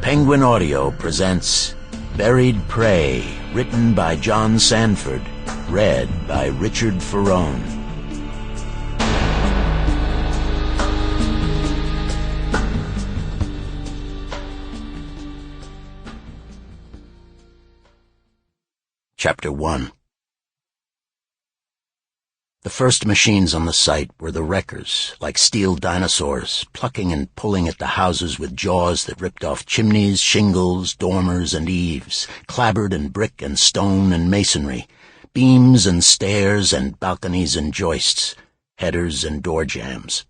Penguin Audio presents Buried Prey, written by John Sandford, read by Richard Ferrone. Chapter 1. The first machines on the site were the wreckers, like steel dinosaurs, plucking and pulling at the houses with jaws that ripped off chimneys, shingles, dormers, and eaves, clabbered in brick and stone and masonry, beams and stairs and balconies and joists, headers and door jambs.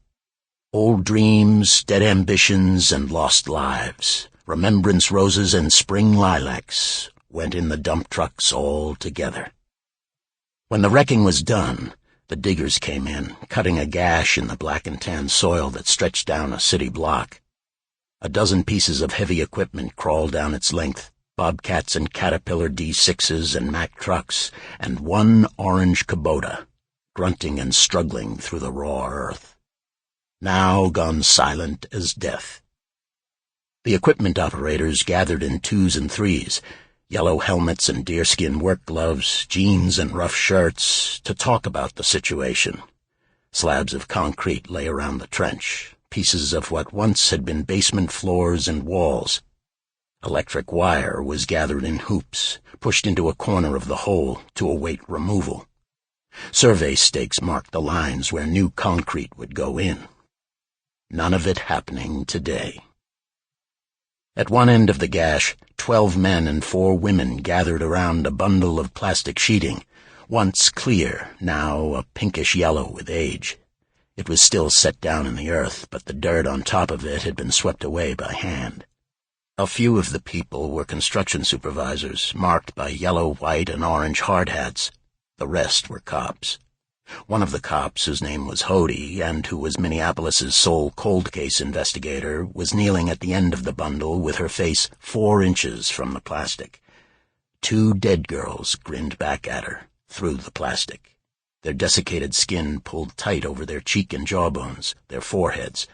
Old dreams, dead ambitions, and lost lives, remembrance roses and spring lilacs, went in the dump trucks all together. When the wrecking was done, the diggers came in, cutting a gash in the black and tan soil that stretched down a city block. A dozen pieces of heavy equipment crawled down its length, Bobcats and Caterpillar D6s and Mack trucks, and one orange Kubota, grunting and struggling through the raw earth. Now gone silent as death. The equipment operators gathered in twos and threes, yellow helmets and deerskin work gloves, jeans and rough shirts, to talk about the situation. Slabs of concrete lay around the trench, pieces of what once had been basement floors and walls. Electric wire was gathered in hoops, pushed into a corner of the hole to await removal. Survey stakes marked the lines where new concrete would go in. None of it happening today. At one end of the gash, 12 men and 4 women gathered around a bundle of plastic sheeting, once clear, now a pinkish yellow with age. It was still set down in the earth, but the dirt on top of it had been swept away by hand. A few of the people were construction supervisors, marked by yellow, white, and orange hard hats. The rest were cops. One of the cops, whose name was Hody, and who was Minneapolis' sole cold case investigator, was kneeling at the end of the bundle with her face 4 inches from the plastic. 2 dead girls grinned back at her, through the plastic, their desiccated skin pulled tight over their cheek and jawbones, their foreheads.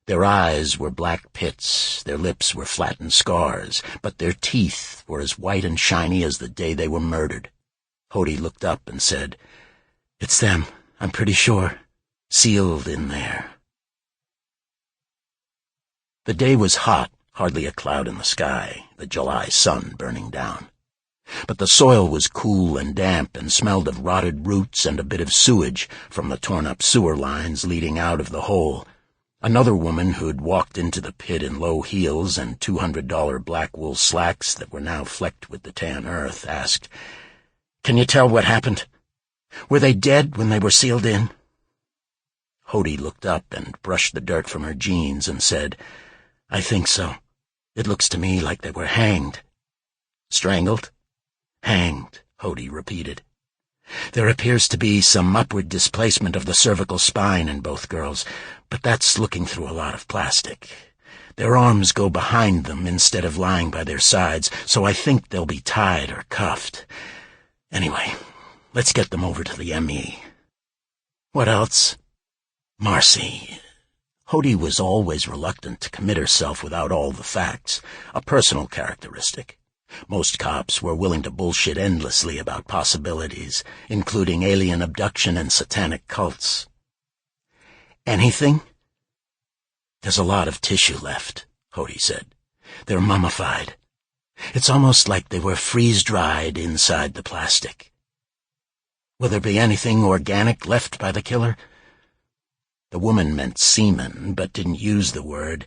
Their eyes were black pits, their lips were flattened scars, but their teeth were as white and shiny as the day they were murdered. Hody looked up and said, "It's them, I'm pretty sure. Sealed in there." The day was hot, hardly a cloud in the sky, the July sun burning down. But the soil was cool and damp and smelled of rotted roots and a bit of sewage from the torn-up sewer lines leading out of the hole. Another woman who'd walked into the pit in low heels and $200 black wool slacks that were now flecked with the tan earth asked, "Can you tell what happened? Were they dead when they were sealed in?" Hody looked up and brushed the dirt from her jeans and said, "I think so. It looks to me like they were hanged." "Strangled?" "Hanged," Hody repeated. "There appears to be some upward displacement of the cervical spine in both girls, but that's looking through a lot of plastic. Their arms go behind them instead of lying by their sides, so I think they'll be tied or cuffed. Anyway, let's get them over to the M.E. "What else?" "Marcy." Hody was always reluctant to commit herself without all the facts, a personal characteristic. Most cops were willing to bullshit endlessly about possibilities, including alien abduction and satanic cults. "Anything?" "There's a lot of tissue left," Hody said. "They're mummified. It's almost like they were freeze-dried inside the plastic." "Will there be anything organic left by the killer?" The woman meant semen, but didn't use the word.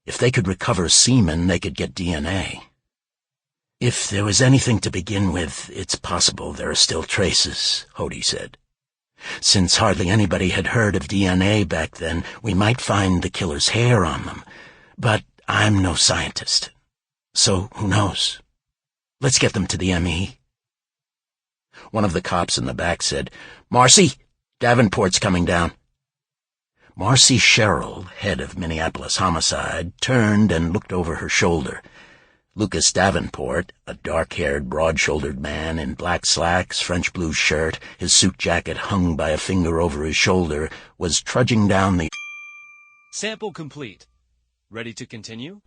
If they could recover semen, they could get DNA. "If there was anything to begin with, it's possible there are still traces," Hody said. "Since hardly anybody had heard of DNA back then, we might find the killer's hair on them. But I'm no scientist. So who knows? Let's get them to the M.E. One of the cops in the back said, "Marcy, Davenport's coming down." Marcy Sherrill, head of Minneapolis homicide, turned and looked over her shoulder. Lucas Davenport, a dark-haired, broad-shouldered man in black slacks, French blue shirt, his suit jacket hung by a finger over his shoulder, was trudging down the... Sample complete. Ready to continue?